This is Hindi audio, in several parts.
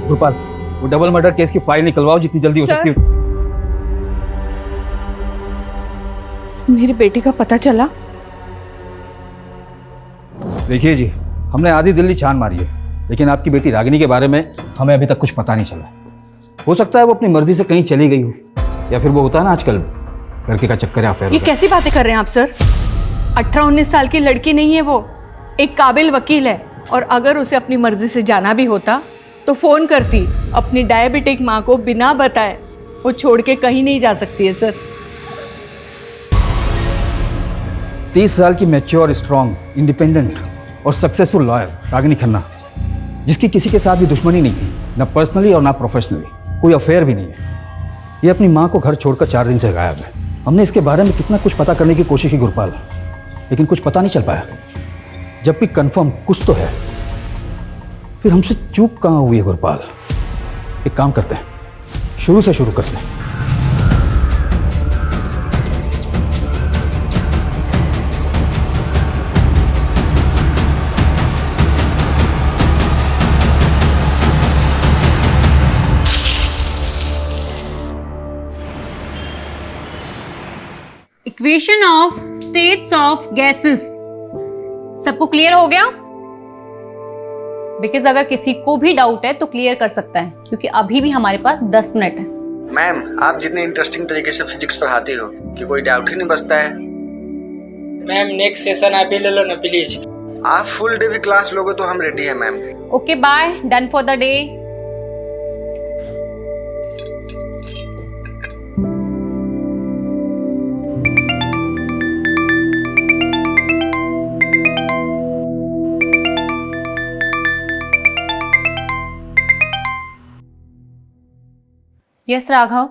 गोपाल, वो डबल मर्डर केस की फाइल निकलवाओ जितनी जल्दी हो सकती हो। मेरी बेटी का पता चला? देखिए जी, हमने आधी दिल्ली छान मारी है, लेकिन आपकी बेटी रागिनी के बारे में हमें अभी तक कुछ पता नहीं चला। हो सकता है वो अपनी मर्जी से कहीं चली गई हो, या फिर वो होता है ना आजकल लड़के का चक्कर है अफेयर। ये कैसी बातें कर रहे हैं आप सर? 18-19 साल की लड़की नहीं है वो, एक काबिल वकील है। और अगर उसे अपनी मर्जी से जाना भी होता तो फोन करती। अपनी डायबिटिक माँ को बिना बताए वो छोड़ के कहीं नहीं जा सकती है सर। 30 साल की मैच्योर, स्ट्रांग, इंडिपेंडेंट और सक्सेसफुल लॉयर रागिनी खन्ना, जिसकी किसी के साथ भी दुश्मनी नहीं थी, ना पर्सनली और ना प्रोफेशनली, कोई अफेयर भी नहीं है। ये अपनी माँ को घर छोड़कर 4 दिन से गायब है। हमने इसके बारे में कितना कुछ पता करने की कोशिश की गुरपाल, लेकिन कुछ पता नहीं चल पाया। जब भी कंफर्म कुछ तो है, फिर हमसे चूक कहाँ हुई है गुरपाल? एक काम करते हैं, शुरू से शुरू करते हैं। Equation of states of gases सबको क्लियर हो गया? बिकॉज अगर किसी को भी डाउट है तो क्लियर कर सकता है, क्योंकि अभी भी हमारे पास 10 मिनट है। मैम, आप जितने इंटरेस्टिंग तरीके से फिजिक्स पढ़ाती हो कि कोई डाउट ही नहीं बचता है। मैम नेक्स्ट सेशन आप ही ले लो ना प्लीज। आप फुल डे भी क्लास लोगे तो हम रेडी हैं ma'am. Okay bye, done for the day. Yes Raghav.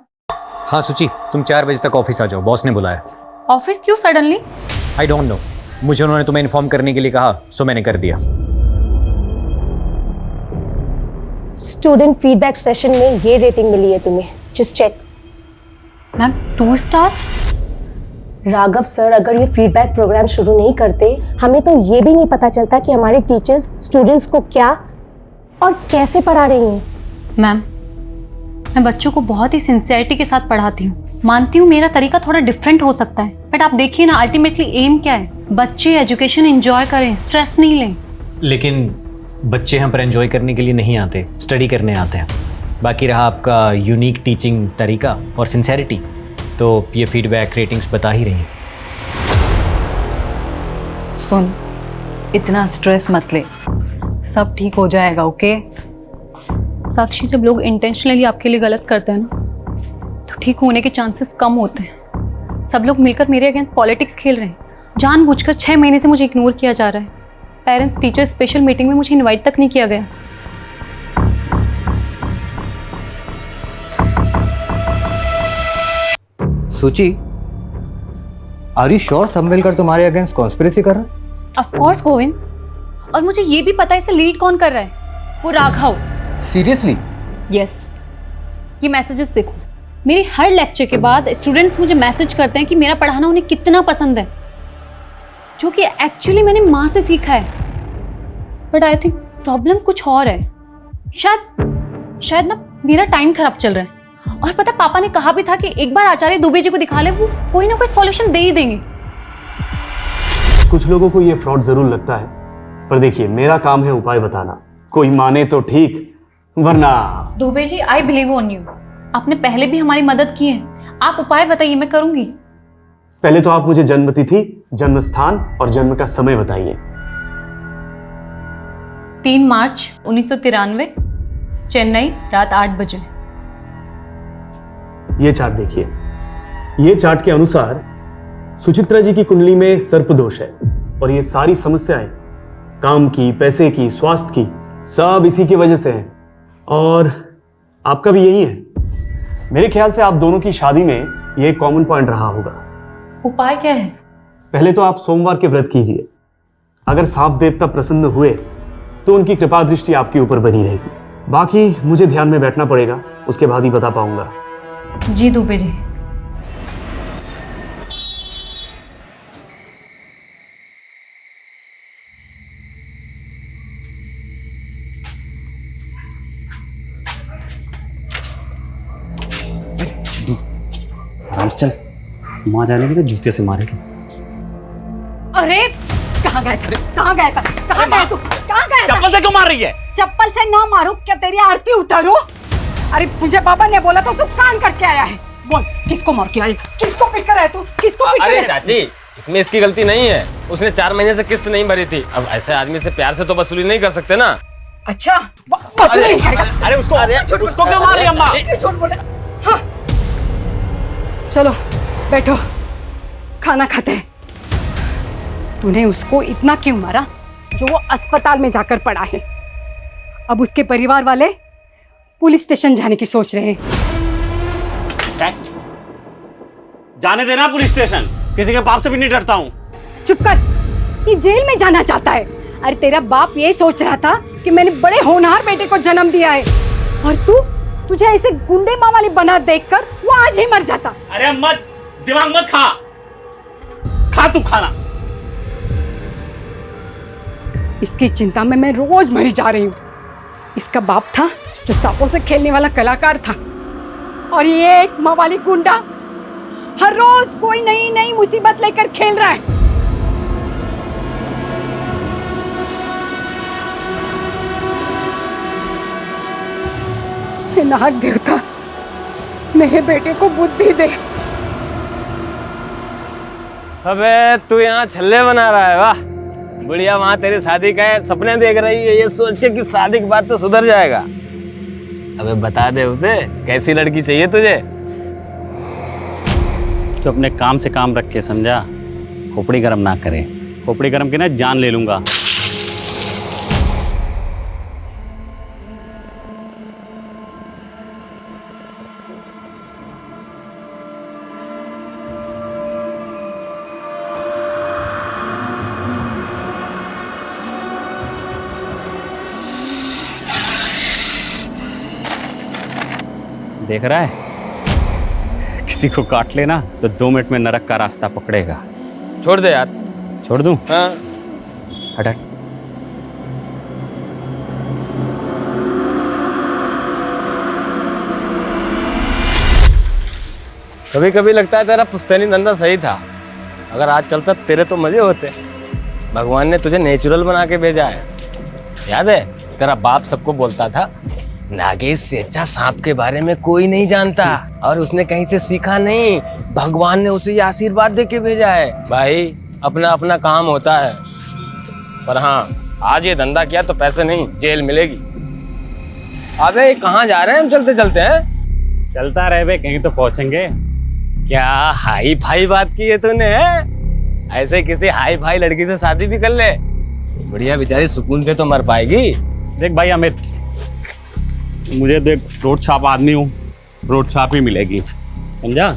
हाँ सुचि, तुम 4 बजे तक ऑफिस आ जाओ, बॉस ने बुलाया। ऑफिस क्यों सडनली? आई डोंट नो, मुझे उन्होंने तुम्हें इन्फॉर्म करने के लिए कहा, सो मैंने कर दिया। स्टूडेंट फीडबैक सेशन में ये रेटिंग मिली है तुम्हें, just check. Ma'am 2 stars? Raghav sir अगर ये फीडबैक प्रोग्राम शुरू नहीं करते, हमें तो ये भी नहीं पता चलता कि हमारे टीचर्स स्टूडेंट्स को क्या और कैसे पढ़ा रही हैं। मैम, मैं बच्चों को बहुत ही सिंसियरिटी के साथ पढ़ाती हूँ। मानती हूँ मेरा तरीका थोड़ा डिफरेंट हो सकता है, बट आप देखिए ना, अल्टीमेटली एम क्या है? बच्चे एजुकेशन एंजॉय करें, स्ट्रेस नहीं लें। लेकिन बच्चे यहाँ पर एंजॉय करने के लिए नहीं आते, स्टडी करने आते हैं। बाकी रहा आपका यूनिक टीचिंग तरीका और सिंसेरिटी, तो ये फीडबैक रेटिंग्स बता ही रही हैं। सुन, इतना स्ट्रेस मत ले, सब ठीक हो जाएगा। ओके साक्षी, जब लोग इंटेंशनली आपके लिए गलत करते हैं ना, तो ठीक होने के चांसेस कम होते हैं। सब लोग मिलकर मेरे अगेंस्ट पॉलिटिक्स खेल रहे हैं। जानबूझकर 6 महीने से मुझे इग्नोर किया जा रहा है। पेरेंट्स टीचर स्पेशल मीटिंग में मुझे इनवाइट तक नहीं किया गया। सुची, आर यू श्योर सम्मेलकर तुम्हारे अगेंस्ट कॉन्स्पिरेसी कर रहा है? ऑफ कोर्स गोविंद, और मुझे ये भी पता है इसे लीड कौन कर रहा है, वो राघव। सीरियसली? यस। ये मैसेजेस देखो, मेरे हर लेक्चर के बाद स्टूडेंट्स मुझे मैसेज करते हैं कि मेरा पढ़ाना उन्हें कितना पसंद है, जो कि एक्चुअली मैंने माँ से सीखा है। बट आई थिंक प्रॉब्लम कुछ और है। शायद ना मेरा टाइम खराब चल रहा है। और पता, पापा ने कहा भी था कि एक बार आचार्य दुबे जी को दिखा ले, वो कोई ना कोई सॉल्यूशन दे ही देंगे। कुछ लोगों को ये फ्रॉड जरूर लगता है, पर देखिए मेरा काम है उपाय बताना। कोई माने तो ठीक, वरना। Dubey ji, I believe on you. आपने पहले भी हमारी मदद की है, आप उपाय बताइए, मैं करूंगी। पहले तो आप मुझे जन्म तिथि, जन्म स्थान और जन्म का समय बताइए। 3 मार्च 1993, चेन्नई, रात 8 बजे। ये चार्ट देखिए। ये चार्ट के अनुसार सुचित्रा जी की कुंडली में सर्प दोष है, और ये सारी समस्याएं काम की, पैसे की, स्वास्थ्य की, सब इसी की वजह से है। और आपका भी यही है। मेरे ख्याल से आप दोनों की शादी में ये एक कॉमन पॉइंट रहा होगा। उपाय क्या है? पहले तो आप सोमवार के व्रत कीजिए। अगर सांप देवता प्रसन्न हुए तो उनकी कृपा दृष्टि आपके ऊपर बनी रहेगी। बाकी मुझे ध्यान में बैठना पड़ेगा, उसके बाद ही बता पाऊंगा। जी दुबे जी। आराम से चल, वहां जाने के लिए जूते से मारेगा। अरे कहाँ गया था? कहाँ गया था? कहाँ गया तू? कहाँ गया था? चप्पल से क्यों मार रही है? चप्पल से ना मारूं, क्या तेरी आरती उतारूं? अरे मुझे पापा ने बोला तो तू कान करके आया है। बोल, किसको मार के आया? किसको पीट कर आया तू? किसको पीट कर अरे आया? चाची, इसमें इसकी गलती नहीं है। उसने 4 महीने से किस्त नहीं भरी थी। अब ऐसे आदमी से प्यार से तो वसूली नहीं कर सकते ना। अच्छा, वसूली नहीं करेगा? अरे उसको क्यों मार रही है अम्मा? झूठ बोले। हाँ, चलो बैठो, खाना खाते हैं। तूने उसको इतना क्यों मारा जो वो अस्पताल में जाकर पड़ा है? अब उसके परिवार वाले पुलिस स्टेशन जाने की सोच रहे हैं। जाने देना पुलिस स्टेशन, किसी के बाप से भी नहीं डरता हूँ। चुप कर, ये जेल में जाना चाहता है। अरे तेरा बाप ये सोच रहा था कि मैंने बड़े होनहार बेटे को जन्म दिया है, और तुझे ऐसे गुंडे माँ वाली बना देखकर वो आज ही मर जाता। अरे मत दिमाग मत खा तू खाना। इसकी चिंता में मैं रोज मरी जा रही हूँ। इसका बाप था जो सांपों से खेलने वाला कलाकार था, और ये एक माँ वाली गुंडा हर रोज कोई नई नई मुसीबत लेकर खेल रहा है। हे नाग देवता, मेरे बेटे को बुद्धि दे। अबे तू यहाँ छल्ले बना रहा है? वाह बढ़िया, वहां तेरी शादी का है, सपने देख रही है ये सोच के कि शादी के बाद तो सुधर जाएगा। अबे बता दे उसे कैसी लड़की चाहिए तुझे। तो अपने काम से काम रख के, समझा? खोपड़ी गरम ना करे, खोपड़ी गरम की ना जान ले लूंगा। देख रहा है, किसी को काट लेना तो 2 मिनट में नरक का रास्ता पकड़ेगा। छोड़ दे यार। छोड़ दूं? हाँ। हट। कभी कभी लगता है तेरा पुश्तैनी धंधा सही था। अगर आज चलता तेरे तो मजे होते। भगवान ने तुझे नेचुरल बना के भेजा है। याद है तेरा बाप सबको बोलता था, नागेश से अच्छा सांप के बारे में कोई नहीं जानता, और उसने कहीं से सीखा नहीं, भगवान ने उसे ये आशीर्वाद दे के भेजा है। भाई अपना अपना काम होता है, पर हाँ आज ये धंधा किया तो पैसे नहीं जेल मिलेगी। अबे कहाँ जा रहे हैं हम चलते चलते हैं? चलता रहे बे, कहीं तो पहुंचेंगे। क्या हाई फाई बात की है तूने? ऐसे किसी हाई फाई लड़की से शादी भी कर ले, बढ़िया बेचारी सुकून से तो मर पाएगी। देख भाई अमित, मुझे देख रोड छाप आदमी हूँ, रोड छाप ही मिलेगी, समझा?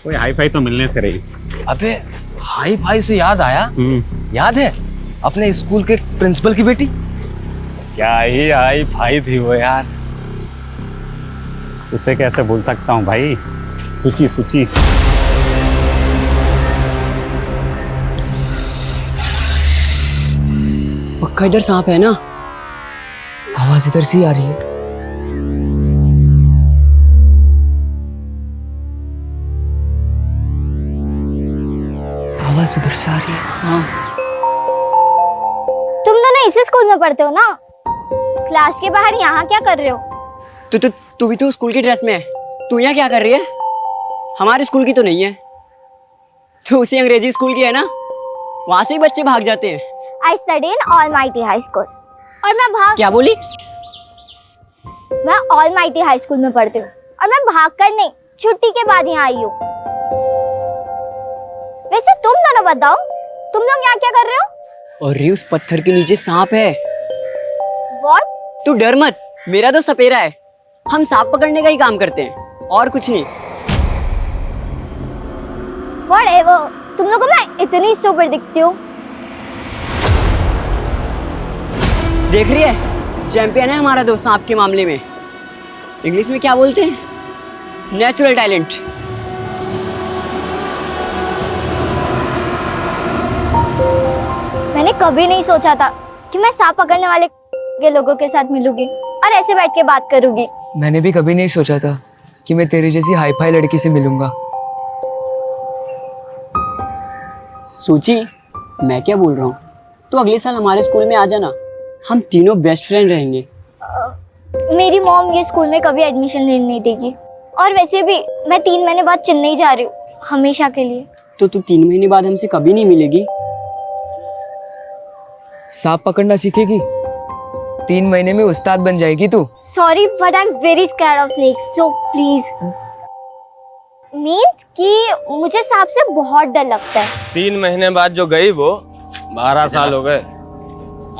कोई हाई फाई तो मिलने से रही। अबे हाई फाई से याद आया, याद है अपने स्कूल के प्रिंसिपल की बेटी? क्या ही हाई फाई थी वो यार, उसे कैसे भूल सकता हूँ भाई। सुची सुची। पक्का इधर सांप है ना? आवाज इधर से ही आ रही है। आवाज उधर से आ रही है। हाँ। तुम दोनों इसी स्कूल में पढ़ते हो ना? क्लास के बाहर यहाँ क्या कर रहे हो? तू भी तो स्कूल की ड्रेस में है, तू यहाँ क्या कर रही है? हमारे स्कूल की तो नहीं है, तू उसी अंग्रेजी स्कूल की है ना? वहाँ से ही बच्चे भाग जाते हैं। I study in Almighty High School। और मैं क्या बोली? मैं Almighty High School में पढ़ती हूँ, और मैं भाग कर नहीं, छुट्टी के बाद यहाँ आई हूँ। वैसे तुम दोनों बताओ, तुम लोग यहाँ क्या कर रहे हो? और उस पत्थर के नीचे सांप है। What? तू डर मत, मेरा तो सपेरा है, हम सांप पकड़ने का ही काम करते हैं और कुछ नहीं। Whatever, तुम लोगों को मैं इतनी स्टूपिड दिखती हूँ। देख रही है, चैंपियन है हमारा दोस्त सांप के मामले में। इंग्लिश में क्या बोलते हैं? Natural talent. मैंने कभी नहीं सोचा था कि मैं सांप पकड़ने वाले के लोगों के साथ मिलूंगी और ऐसे बैठ के बात करूंगी। मैंने भी कभी नहीं सोचा था कि मैं तेरी जैसी हाई फाई लड़की से मिलूंगा। सूची, मैं क्या बोल रहा हूँ, तो अगले साल हमारे स्कूल में आ जाना, हम तीनों बेस्ट फ्रेंड रहेंगे। मेरी मॉम ये स्कूल में कभी एडमिशन नहीं देगी, और वैसे भी मैं 3 महीने बाद चेन्नई जा रही हूँ, हमेशा के लिए। तो तू 3 महीने बाद हमसे कभी नहीं मिलेगी? सांप पकड़ना सीखेगी, 3 महीने में उस्ताद बन जाएगी तू। Sorry but I am very scared of snakes, so please. Means कि मुझे सांप से बहुत डर लगता है। 3 महीने बाद जो गई वो 12 साल हो गए,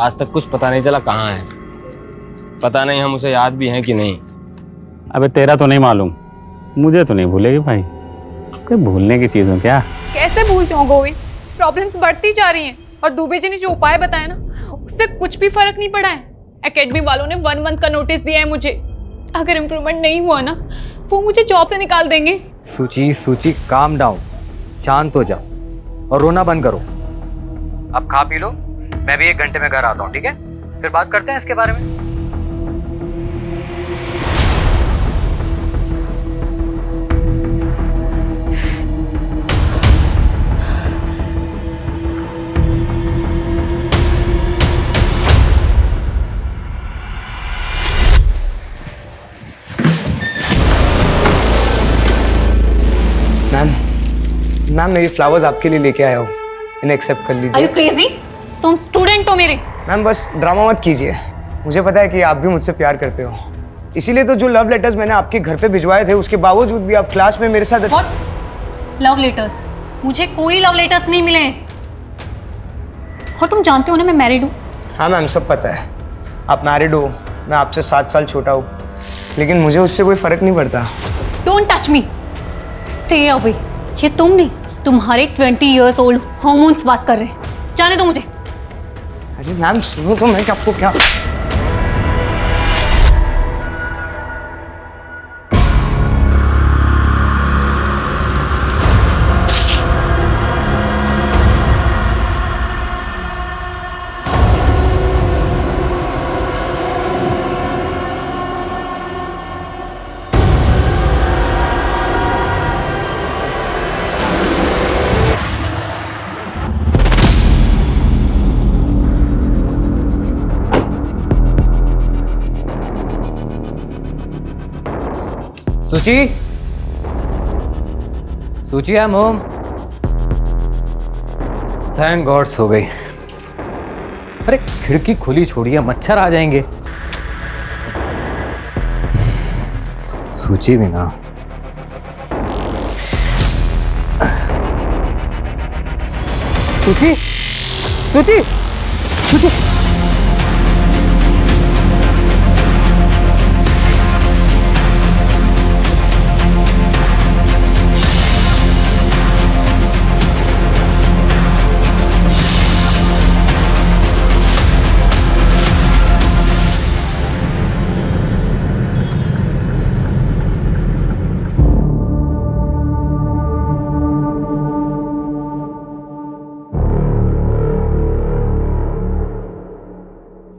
आज तक कुछ पता नहीं चला कहाँ है। पता नहीं हम उसे याद भी हैं कि नहीं। अबे तेरा तो नहीं मालूम, मुझे तो नहीं भूलेगी भाई, कोई भूलने की चीज़ हो क्या? कैसे भूल जाऊं गोविंद, प्रॉब्लम्स बढ़ती जा रही हैं और दुबे जी ने जो उपाय बताया ना, उससे कुछ भी फर्क नहीं पड़ा है। एकेडमी वालों ने 1 मंथ का नोटिस दिया है मुझे, अगर इम्प्रूवमेंट नहीं हुआ ना वो मुझे जॉब से निकाल देंगे। सूची काम डाउन, शांत हो जाओ और रोना बंद करो। अब खा पी लो, मैं भी 1 घंटे में घर आता हूँ, ठीक है? फिर बात करते हैं इसके बारे में। मैम मेरी फ्लावर्स आपके लिए लेके आया हूँ, इन्हें एक्सेप्ट कर Are लीजिए। you crazy? तुम स्टूडेंट हो मेरे। मैम बस ड्रामा मत कीजिए, मुझे पता है कि आप भी मुझसे प्यार करते हो, इसीलिए तो जो लव लेटर्स मैंने आपके घर पे भिजवाए थे उसके बावजूद भी आप क्लास में मेरे साथ। Love letters? मुझे कोई लव लेटर्स नहीं मिले। और तुम जानते हो ना मैं मैरिड हूँ। हाँ मैम सब पता है, आप मैरिड हो, मैं आपसे 7 साल छोटा हूँ, लेकिन मुझे उससे कोई फर्क नहीं पड़ता। Don't touch me, stay away. ये तुम नहीं, तुम्हारे 20 years old हॉर्मोन्स बात कर रहे हैं। जाने दो मुझे। अरे मैम सुनो तो, मैं आपको क्या। Suchi I am home. Thank God सो गई। अरे खिड़की खुली छोड़िए, मच्छर आ जाएंगे। सूची भी ना। सूची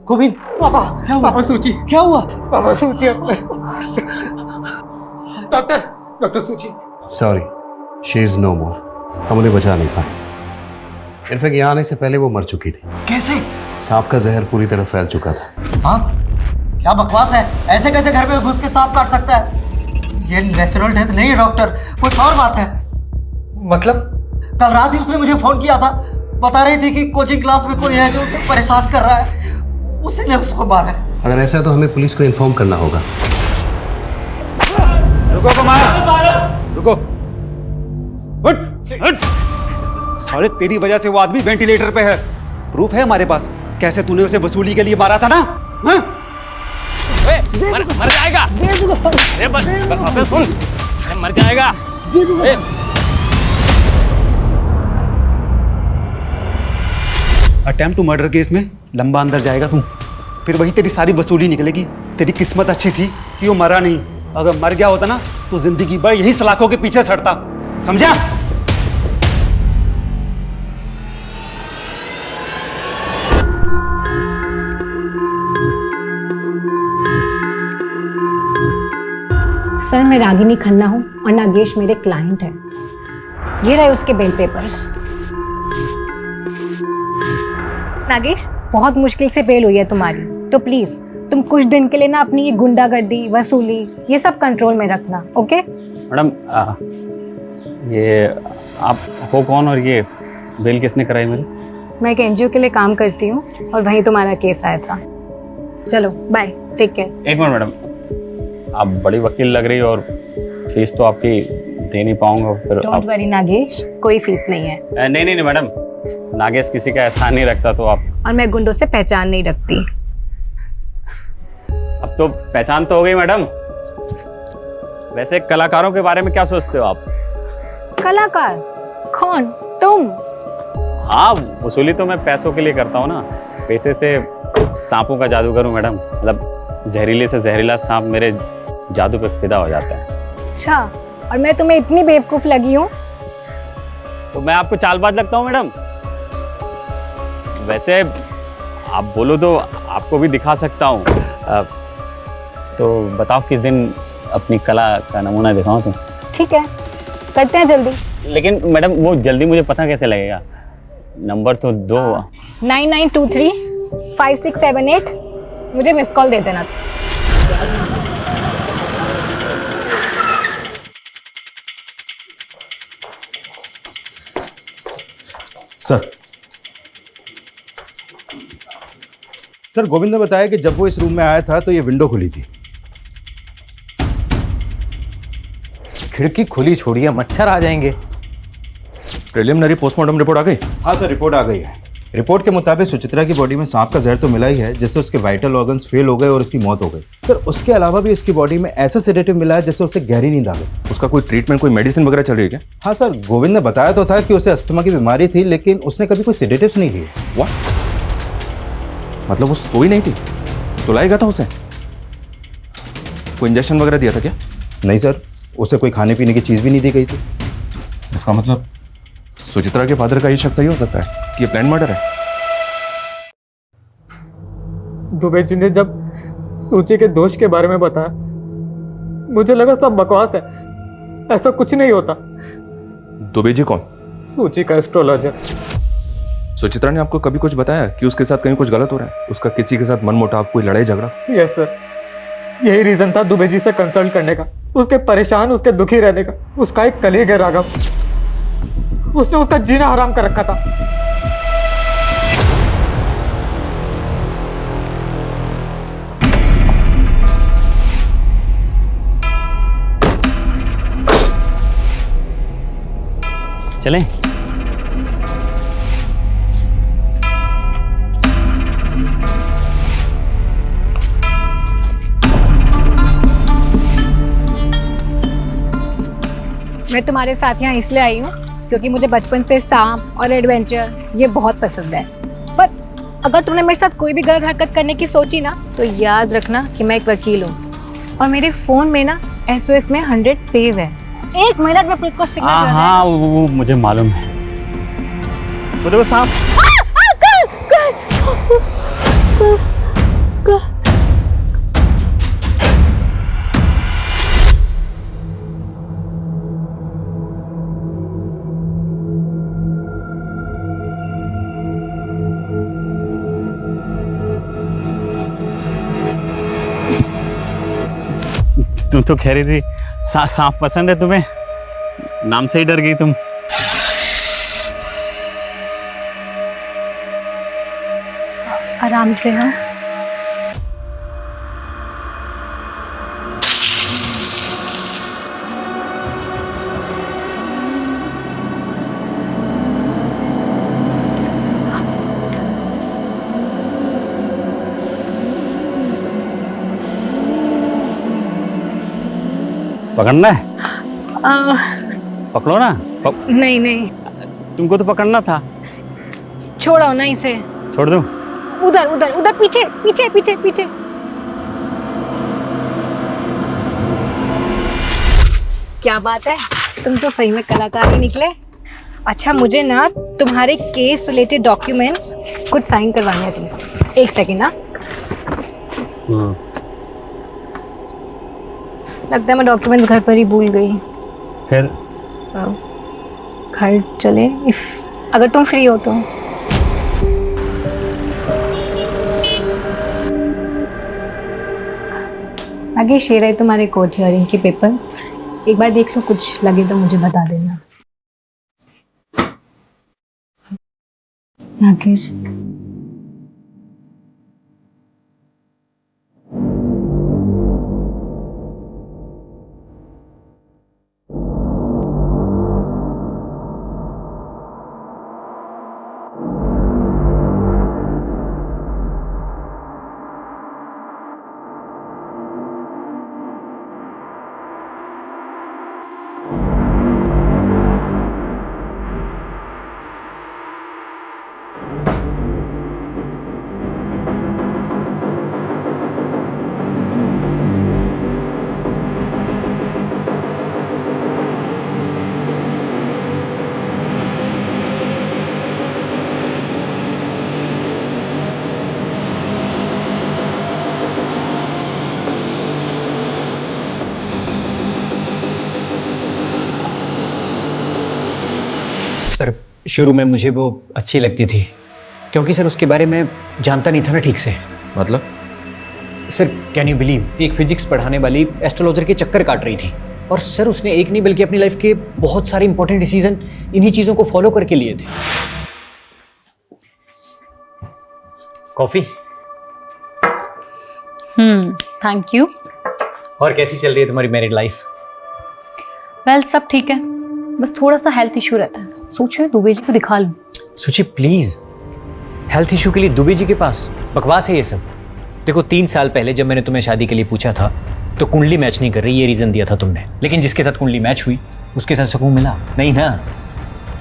गोविंद, पापा क्या हुआ? पापा सूची क्या हुआ? पापा सूची। डॉक्टर सूची। सॉरी, शी इज नो मोर। हम उन्हें बचा नहीं पाए। इनफैक्ट यहाँ आने से पहले वो मर चुकी थी। कैसे? सांप का जहर पूरी तरह फैल चुका था। सांप? क्या बकवास है, ऐसे कैसे घर पे घुस के सांप काट सकता है? ये नेचुरल डेथ नहीं है डॉक्टर, कुछ और बात है। मतलब? कल रात ही उसने मुझे फोन किया था, बता रही थी कि कोचिंग क्लास में कोई है जो उसे परेशान कर रहा है, उसी ने उसको मारा है। अगर ऐसा है तो हमें पुलिस को इन्फॉर्म करना होगा। रुको कुमार, रुको। हट। साले तेरी वजह से वो आदमी वेंटिलेटर पे है। प्रूफ है हमारे पास, कैसे तूने उसे वसूली के लिए मारा था ना? हाँ? मर जाएगा। अरे बस, अबे सुन, अरे मर जाएगा। अटेम्प्ट टू मर्डर केस में लंबा अंदर जाएगा तू, फिर वही तेरी सारी वसूली निकलेगी। तेरी किस्मत अच्छी थी कि वो मरा नहीं, अगर मर गया होता ना तो जिंदगी भर यही सलाखों के पीछे छड़ता, समझा? सर मैं रागिनी खन्ना हूँ और नागेश मेरे क्लाइंट हैं। ये रहे उसके बेल पेपर्स। नागेश, बहुत मुश्किल से बेल हुई है तुम्हारी, तो प्लीज तुम कुछ दिन के लिए ना अपनी ये गुंडागर्दी, वसूली, ये सब कंट्रोल में रखना, ओके? मैडम ये आप हो कौन और ये बेल किसने कराई मेरी? मैं एक एनजीओ के लिए काम करती हूँ और वहीं तुम्हारा केस आया था। चलो बाय, टेक केयर। एक मिनट मैडम, आप बड़ी वकील लग रही हो और फीस तो आपकी दे नहीं पाऊंगा फिर। डोंट वरी नागेश, कोई फीस नहीं है। नहीं नहीं नहीं मैडम, नागेश किसी का एहसान नहीं रखता तो आप। और मैं गुंडों से पहचान नहीं रखती। अब तो पहचान तो हो गई मैडम। वैसे कलाकारों के बारे में क्या सोचते हो आप? कलाकार? कौन? तुम? हाँ, वसूली तो मैं पैसों के लिए करता हूँ ना। पैसे से सांपों का जादू करूँ मैडम, मतलब जहरीले से जहरीला सांप मेरे जादू पे फिदा हो जाता है। अच्छा, और मैं तुम्हें इतनी बेवकूफ लगी हूँ? तो मैं आपको चालबाज लगता हूँ मैडम? वैसे आप बोलो तो आपको भी दिखा सकता हूँ। तो बताओ किस दिन अपनी कला का नमूना दिखाऊं तुम? ठीक है, करते हैं जल्दी। लेकिन मैडम वो जल्दी मुझे पता कैसे लगेगा? नंबर तो दो। 99235678, मुझे मिस कॉल दे देना। सर, गोविंद ने बताया कि जब वो इस रूम में आया था तो ये विंडो खुली थी। खिड़की खुली छोड़िए, मच्छर आ जाएंगे। प्रिलिमिनरी पोस्टमार्टम रिपोर्ट आ गई? हाँ सर, रिपोर्ट आ गई है। रिपोर्ट के मुताबिक सुचित्रा की बॉडी में सांप का जहर तो मिला ही है, जिससे उसके वाइटल ऑर्गन्स फेल हो गए और उसकी मौत हो गई। सर, उसके अलावा भी उसकी बॉडी में ऐसा सेडेटिव मिला है जिससे उसे गहरी नींद आ गई। उसका कोई ट्रीटमेंट, कोई मेडिसिन वगैरह चल रही है क्या? हाँ सर, गोविंद ने बताया तो था कि उसे अस्थमा की बीमारी थी, लेकिन उसने कभी कोई सेडेटिव्स नहीं लिए। व्हाट? मतलब वो सोई नहीं थी, सुलाया गया था उसे? कोई इंजेक्शन वगैरह दिया था क्या? नहीं सर, उसे कोई खाने पीने की चीज़ भी नहीं दी गई थी। इसका मतलब सुचित्रा के फादर का ये शक सही हो सकता है कि ये प्लान मर्डर है। दुबे जी ने जब सूची के दोष के बारे में बताया, मुझे लगा सब बकवास है, ऐसा कुछ नहीं होता। दुबे जी कौन? सूची का एस्ट्रोलॉजर। सुचित्रा ने आपको कभी कुछ बताया कि उसके साथ कहीं कुछ गलत हो रहा है? उसका किसी के साथ मनमुटाव, कोई लड़ाई झगड़ा? यस सर, यही रीजन था दुबे जी से कंसल्ट करने का, उसके परेशान, उसके दुखी रहने का। उसका एक कलीग है राघव, उसने उसका जीना हराम कर रखा था। चलें? मैं तुम्हारे साथ यहाँ इसलिए आई हूँ क्योंकि मुझे बचपन से सांप और एडवेंचर ये बहुत पसंद है। पर अगर तुमने मेरे साथ कोई भी गलत हरकत करने की सोची ना, तो याद रखना कि मैं एक वकील हूँ और मेरे फोन में ना SOS में 100 सेव है। 1 मिनट में पुलिस को सिग्नल चला जाएगा। हाँ, वो मुझे मालूम है। वो देखो सांप। तुम तो कह रही थी सांप पसंद है तुम्हें, नाम से ही डर गई तुम। आराम से। हाँ, पकड़ना है? पकड़ो ना। नहीं नहीं, तुमको तो पकड़ना था। छोड़ो ना इसे। छोड़ दूं? उधर उधर उधर, पीछे पीछे पीछे पीछे। क्या बात है, तुम तो सही में कलाकार ही निकले। अच्छा, मुझे ना तुम्हारे केस रिलेटेड डॉक्यूमेंट्स कुछ साइन करवाने हैं प्लीज। 1 सेकेंड ना। लगता है मैं डॉक्यूमेंट्स घर पर ही भूल गई। फिर घर चले अगर तुम फ्री हो तो। राकेश, ये रहे तुम्हारे कोर्ट हियरिंग के पेपर्स। एक बार देख लो, कुछ लगे तो मुझे बता देना। राकेश, सर शुरू में मुझे वो अच्छी लगती थी क्योंकि सर उसके बारे में जानता नहीं था ना ठीक से। मतलब? सर कैन यू बिलीव, एक फिजिक्स पढ़ाने वाली एस्ट्रोलॉजर के चक्कर काट रही थी और सर उसने एक नहीं बल्कि अपनी लाइफ के बहुत सारे इंपॉर्टेंट डिसीजन इन्हीं चीज़ों को फॉलो करके लिए थे। कॉफ़ी? Thank you. और कैसी चल रही है तुम्हारी मैरिड लाइफ? वेल सब ठीक है, बस थोड़ा सा हेल्थ इशू रहता है। सोचो दुबे जी को दिखा लूं। सोचिए प्लीज, हेल्थ इशू के लिए दुबे जी के पास? बकवास है ये सब। देखो 3 साल पहले जब मैंने तुम्हें शादी के लिए पूछा था तो कुंडली मैच नहीं कर रही ये रीजन दिया था तुमने, लेकिन जिसके साथ कुंडली मैच हुई उसके साथ सुकून मिला नहीं ना?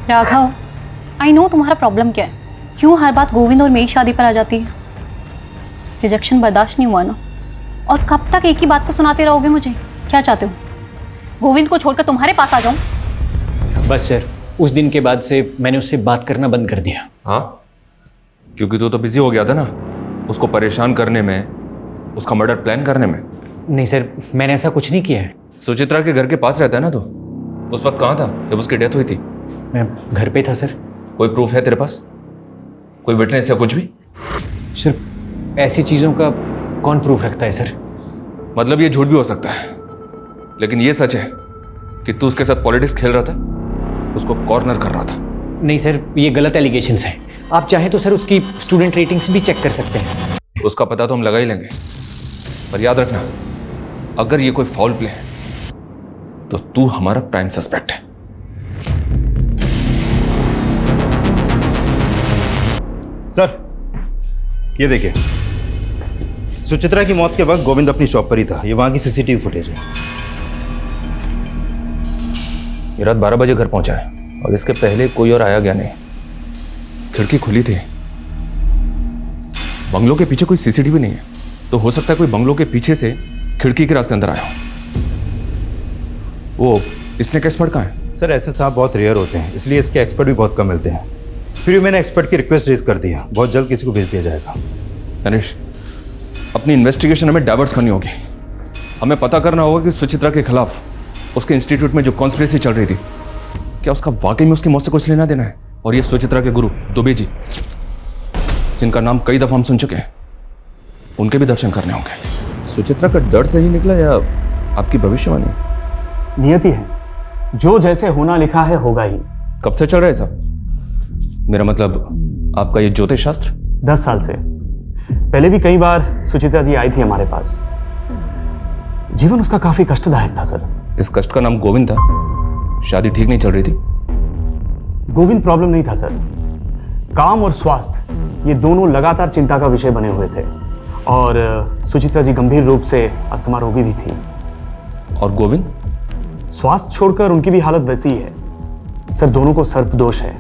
राघव, आई नो तुम्हारा प्रॉब्लम क्या है, क्यों हर बात गोविंद और मेरी शादी पर आ जाती है। रिजेक्शन बर्दाश्त नहीं हुआ ना, और कब तक एक ही बात को सुनाते रहोगे मुझे? क्या चाहते हो, गोविंद को छोड़कर तुम्हारे पास आ जाऊं? बस सर, उस दिन के बाद से मैंने उससे बात करना बंद कर दिया। हाँ, क्योंकि तू तो बिजी हो गया था ना उसको परेशान करने में, उसका मर्डर प्लान करने में। नहीं सर, मैंने ऐसा कुछ नहीं किया है। सुचित्रा के घर के पास रहता है ना तो? उस वक्त कहाँ था जब उसकी डेथ हुई थी? मैं घर पे था सर। कोई प्रूफ है तेरे पास? कोई विटनेस या कुछ भी? सर ऐसी चीज़ों का कौन प्रूफ रखता है सर? मतलब ये झूठ भी हो सकता है, लेकिन ये सच है कि तू उसके साथ पॉलिटिक्स खेल रहा था, उसको कॉर्नर कर रहा था। नहीं सर, ये गलत एलिगेशंस हैं। आप चाहें तो सर उसकी स्टूडेंट रेटिंग्स भी चेक कर सकते हैं। उसका पता तो हम लगा ही लेंगे, पर याद रखना अगर ये कोई फाउल प्ले है तो तू हमारा प्राइम सस्पेक्ट है। सर ये देखिए, सुचित्रा की मौत के वक्त गोविंद अपनी शॉप पर ही था। ये वहां की सीसीटीवी फुटेज है। ये रात 12 बजे घर पहुंचा है और इसके पहले कोई और आया गया नहीं। खिड़की खुली थी। बंगलों के पीछे कोई सीसीटीवी नहीं है, तो हो सकता है कोई बंगलों के पीछे से खिड़की के रास्ते अंदर आया हो। वो इसने का एक्सपर्ट कहाँ है? सर ऐसे साहब बहुत रेयर होते हैं, इसलिए इसके एक्सपर्ट भी बहुत कम मिलते हैं। फिर भी मैंने एक्सपर्ट की रिक्वेस्ट रेज कर दी है, बहुत जल्द किसी को भेज दिया जाएगा। तनिष, अपनी इन्वेस्टिगेशन हमें डाइवर्ट करनी होगी। हमें पता करना होगा कि सुचित्रा के खिलाफ उसके इंस्टीट्यूट में जो कॉन्स्पिरेसी चल रही थी, क्या उसका वाकई में उसकी मौत से कुछ लेना देना है? और ये सुचित्रा के गुरु दुबे जी, जिनका नाम कई दफा हम सुन चुके हैं, उनके भी दर्शन करने होंगे। सुचित्रा का डर सही निकला या आपकी भविष्यवाणी? नियति है, जो जैसे होना लिखा है होगा ही। कब से चल रहा है सब? मेरा मतलब आपका ये ज्योतिष शास्त्र? 10 साल से। पहले भी कई बार सुचित्रा जी आई थी हमारे पास। जीवन उसका काफी कष्टदायक था सर। इस कष्ट का नाम गोविंद था। शादी ठीक नहीं चल रही थी। गोविंद प्रॉब्लम नहीं था सर, काम और स्वास्थ्य ये दोनों लगातार चिंता का विषय बने हुए थे। और सुचित्रा जी गंभीर रूप से अस्थमा रोगी भी थी। और गोविंद? स्वास्थ्य छोड़कर उनकी भी हालत वैसी ही है सर। दोनों को सर्प दोष है,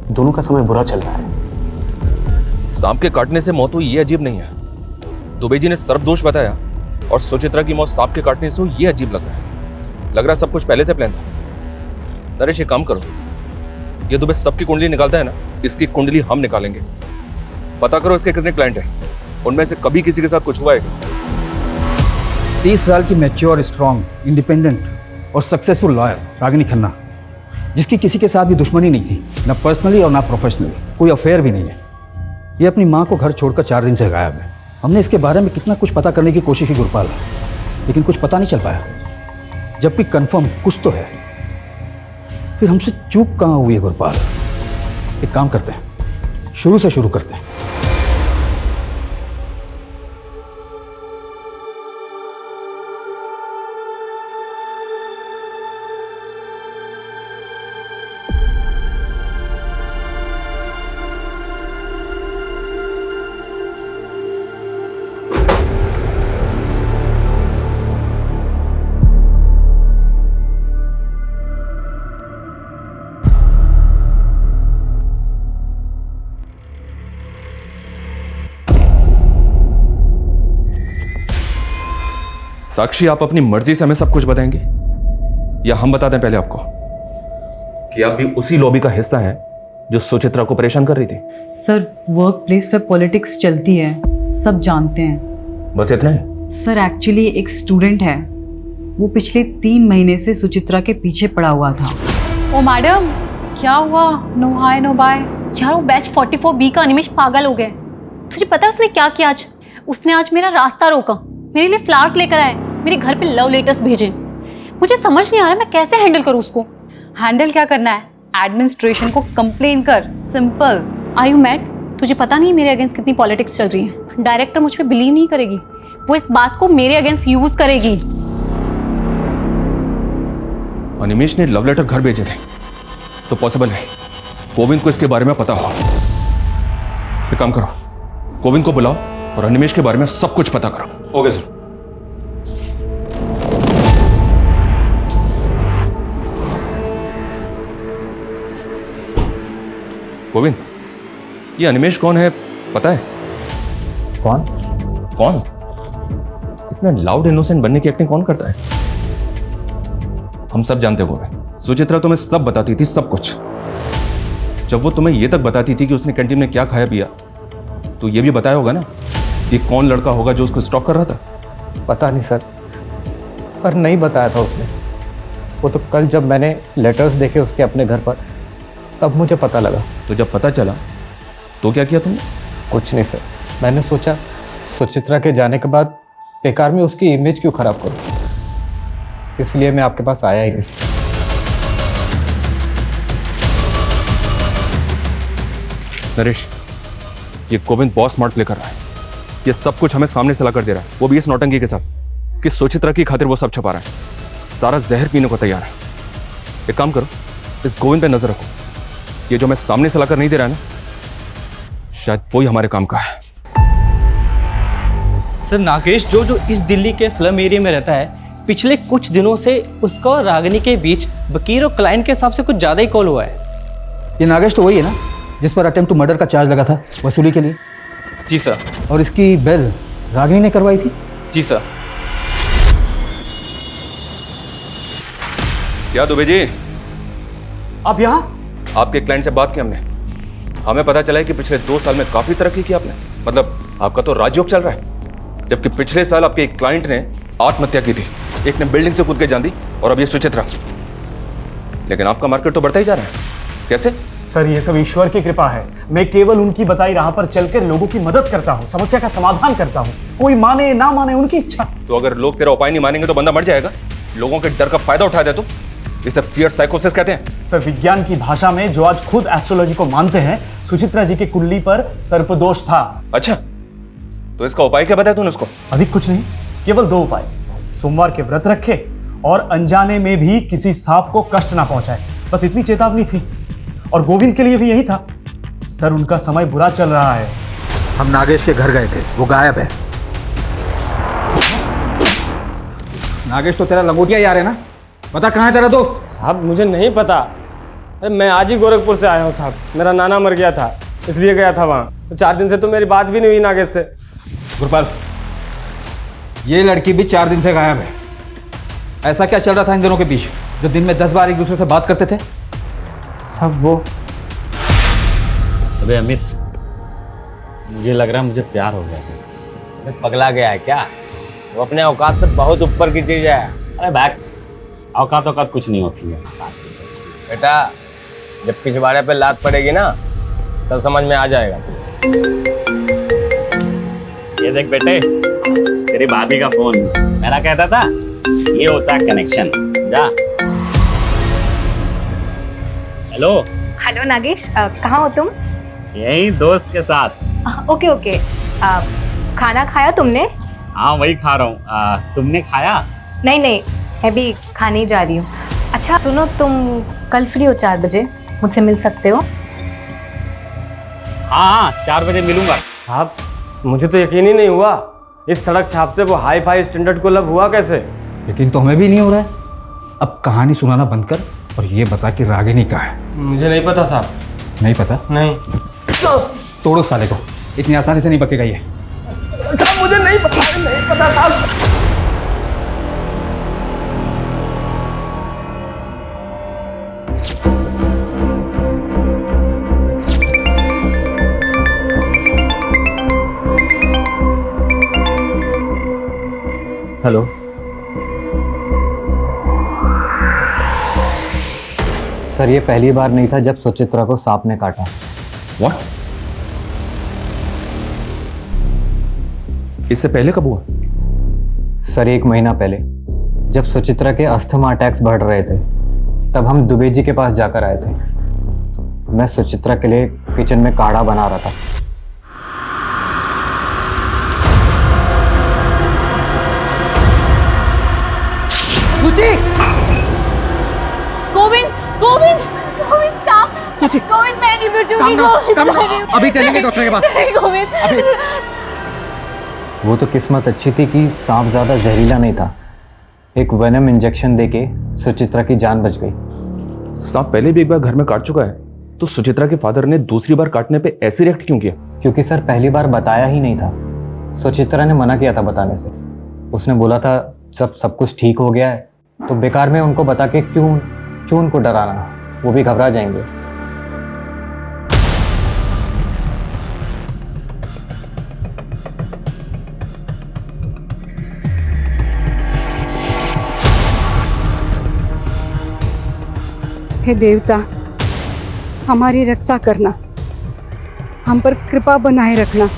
दोनों का समय बुरा चल रहा है। सांप के काटने से मौत हुई ये अजीब नहीं है। दुबे जी ने सर्प दोष बताया और सुचित्रा की मौत सांप के काटने से हुई ये अजीब लग रहा है। लग रहा है सब कुछ पहले से प्लान था। नरेश एक काम करो, ये दुबे सबकी कुंडली निकालता है ना, इसकी कुंडली हम निकालेंगे। पता करो इसके कितने क्लाइंट हैं, उनमें से कभी किसी के साथ कुछ हुआ है? 30 साल की मैच्योर, स्ट्रॉन्ग, इंडिपेंडेंट और सक्सेसफुल लॉयर रागिनी खन्ना, जिसकी किसी के साथ भी दुश्मनी नहीं थी, ना पर्सनली और ना प्रोफेशनली, कोई अफेयर भी नहीं है। ये अपनी माँ को घर छोड़कर 4 दिन से गायब है। हमने इसके बारे में कितना कुछ पता करने की कोशिश की गुरपाल, लेकिन कुछ पता नहीं चल पाया। जब भी कंफर्म कुछ तो है, फिर हमसे चूक कहाँ हुई है गुरपाल? एक काम करते हैं, शुरू से शुरू करते हैं। साक्षी, आप अपनी मर्जी से हमें सब कुछ बताएंगे या हम बता दें पहले आपको कि आप भी उसी लॉबी का हिस्सा हैं जो सुचित्रा को परेशान कर रही थी? सर, वर्क प्लेस पे पॉलिटिक्स चलती है, सब जानते हैं। बस इतना ही? सर, एक्चुअली एक स्टूडेंट है, वो पिछले 3 महीने से सुचित्रा के पीछे पड़ा हुआ था। ओ मैडम, क्या हुआ? No hi no bye. यार वो बैच 44B का अनिमेश पागल हो गए। तुझे पता है उसने क्या किया आज? उसने आज मेरा रास्ता रोका, मेरे लिए फ्लावर्स लेकर आए, मेरे घर पे लव लेटर्स भेजे। मुझे समझ नहीं आ रहा मैं कैसे हैंडल करूँ उसको। हैंडल क्या करना है? एडमिनिस्ट्रेशन को कंप्लेन कर, सिंपल। Are you mad? तुझे पता नहीं मेरे अगेंस्ट कितनी पॉलिटिक्स चल रही है। डायरेक्टर मुझ पे बिलीव नहीं करेगी, वो इस बात को मेरे अगेंस्ट यूज करेगी। अनिमेश ने लव लेटर घर भेजे थे तो पॉसिबल है गोविंद को इसके बारे में पता हो। एक काम करो, गोविंद को बुलाओ और अनिमेश के बारे में सब कुछ पता करो। Okay sir. गोविंद, ये अनिमेश कौन है पता है? कौन? कौन? इतना लाउड इनोसेंट बनने की एक्टिंग कौन करता है? हम सब जानते हो गोविंद, सुचित्रा तुम्हें सब बताती थी, सब कुछ। जब वो तुम्हें ये तक बताती थी कि उसने कैंटीन में क्या खाया पिया, तो ये भी बताया होगा ना कि कौन लड़का होगा जो उसको स्टॉक कर रहा था? पता नहीं सर, पर नहीं बताया था उसने। वो तो कल जब मैंने लेटर्स देखे उसके अपने घर पर, तब मुझे पता लगा। तो जब पता चला तो क्या किया तुमने? कुछ नहीं सर, मैंने सोचा सुचित्रा के जाने के बाद बेकार में उसकी इमेज क्यों खराब करूं, इसलिए मैं आपके पास आया ही नहीं। नरेश, ये गोविंद बहुत स्मार्ट प्ले कर रहा है। ये सब कुछ हमें सामने से ला कर दे रहा है, वो भी इस नौटंकी के साथ कि सुचित्रा की खातिर वो सब छुपा रहा है, सारा जहर पीने को तैयार है। एक काम करो, इस गोविंद पे नजर रखो। ये जो हमें सामने से लाकर नहीं दे रहा है ना, शायद वही हमारे काम का है। सर, नागेश जो इस दिल्ली के स्लम एरिया में रहता है, पिछले कुछ दिनों से उसका और रागिनी के बीच वकील और क्लाइंट के हिसाब से कुछ ज़्यादा ही कॉल हुआ है। ये नागेश तो वही है ना जिस पर अटेम्प्ट टू मर्डर का चार्ज लगा था वसूली के लिए? जी सर। और इसकी बेल रागिनी ने करवाई थी? जी सर। क्या दुबे जी, आप यहाँ? आपके क्लाइंट से बात की हमने, हमें पता चला है कि पिछले 2 साल में काफी तरक्की की आपने। मतलब आपका तो राजयोग चल रहा है, जबकि पिछले साल आपके एक क्लाइंट ने आत्महत्या की थी, एक ने बिल्डिंग से कूद के जान दी, और अब ये सुचित्रा। लेकिन आपका मार्केट तो बढ़ता ही जा रहा है, कैसे? सर, ये सब ईश्वर की कृपा है। मैं केवल उनकी बताई राह पर चलकर लोगों की मदद करता हूँ, समस्या का समाधान करता हूँ। कोई माने ना माने उनकी इच्छा। तो अगर लोग तेरा उपाय नहीं मानेंगे तो बंदा मर जाएगा। लोगों के डर का फायदा उठा दे तो इसे फियर साइकोसिस कहते हैं। सर, विज्ञान की भाषा में जो आज खुद एस्ट्रोलॉजी को मानते हैं, सुचित्रा जी की कुंडली पर सर्पदोष था। अच्छा, तो इसका उपाय क्या बताया तूने उसको? अधिक कुछ नहीं, केवल 2 उपाय। सोमवार के व्रत रखे और अनजाने में भी किसी सांप को कष्ट ना पहुंचाए, बस इतनी चेतावनी थी। और गोविंद के लिए भी यही था। सर, उनका समय बुरा चल रहा है। हम नागेश के घर गए थे, वो गायब है। नागेश तो तेरा लंगोटिया यार है ना? बता कहाँ है तेरा दोस्त? साहब, मुझे नहीं पता। अरे मैं आज ही गोरखपुर से आया हूँ साहब, मेरा नाना मर गया था इसलिए गया था वहाँ। तो 4 दिन से तो मेरी बात भी नहीं हुई नागेश से। गुरपाल, ये लड़की भी 4 दिन से गायब है। ऐसा क्या चल रहा था इन दोनों के बीच जो दिन में 10 बार एक दूसरे से बात करते थे? सब वो। अबे अमित, मुझे लग रहा है मुझे प्यार हो गया। पगला गया है क्या? वो अपने औकात से बहुत ऊपर की चीज है। अरे बैक्स, औकात कुछ नहीं होती है बेटा। जब पिछवाड़े पे लात पड़ेगी ना, तब समझ में आ जाएगा। ये देख बेटे, तेरी भाभी का फोन। मेरा कहता था ये होता है कनेक्शन। जा। हेलो। हेलो नागेश, कहाँ हो तुम? यही दोस्त के साथ। Okay okay. खाना खाया तुमने? हाँ वही खा रहा हूँ। तुमने खाया? नहीं नहीं, मैं भी खाने ही जा रही हूँ। अच्छा सुनो, तुम कल फ्री हो 4 बजे? मुझसे मिल सकते हो? हाँ 4 बजे मिलूंगा। साहब मुझे तो यकीन ही नहीं हुआ, इस सड़क छाप से वो हाई फाई स्टैंडर्ड को लब हुआ कैसे? लेकिन तो हमें भी नहीं हो रहा है। अब कहानी सुनाना बंद कर और ये बता कि रागिनी कहाँ है। मुझे नहीं पता साहब। नहीं पता? नहीं। तोड़ो साले को, इतनी आसानी से नहीं बकेगा ये। साहब मुझे नहीं पता साहब। हेलो। सर ये पहली बार नहीं था जब सुचित्रा को सांप ने काटा। What? इससे पहले कब हुआ? सर 1 महीना पहले जब सुचित्रा के अस्थमा अटैक्स बढ़ रहे थे, तब हम दुबे जी के पास जाकर आए थे। मैं सुचित्रा के लिए किचन में काढ़ा बना रहा था। गोविंद गोविंद गोविंद stop! गोविंद मैं नहीं बचूंगी। अभी चलेंगे डॉक्टर के पास। गोविंद वो तो किस्मत अच्छी थी कि सांप ज्यादा जहरीला नहीं था। एक वेनम इंजेक्शन देके सुचित्रा की जान बच गई। सांप पहले भी एक बार घर में काट चुका है, तो सुचित्रा के फादर ने दूसरी बार काटने पे ऐसे रिएक्ट क्यों किया? क्योंकि सर पहली बार बताया ही नहीं था। सुचित्रा ने मना किया था बताने से। उसने बोला था जब सब कुछ ठीक हो गया है तो बेकार में उनको बता के क्यों उनको डराना, वो भी घबरा जाएंगे। हे देवता, हमारी रक्षा करना, हम पर कृपा बनाए रखना।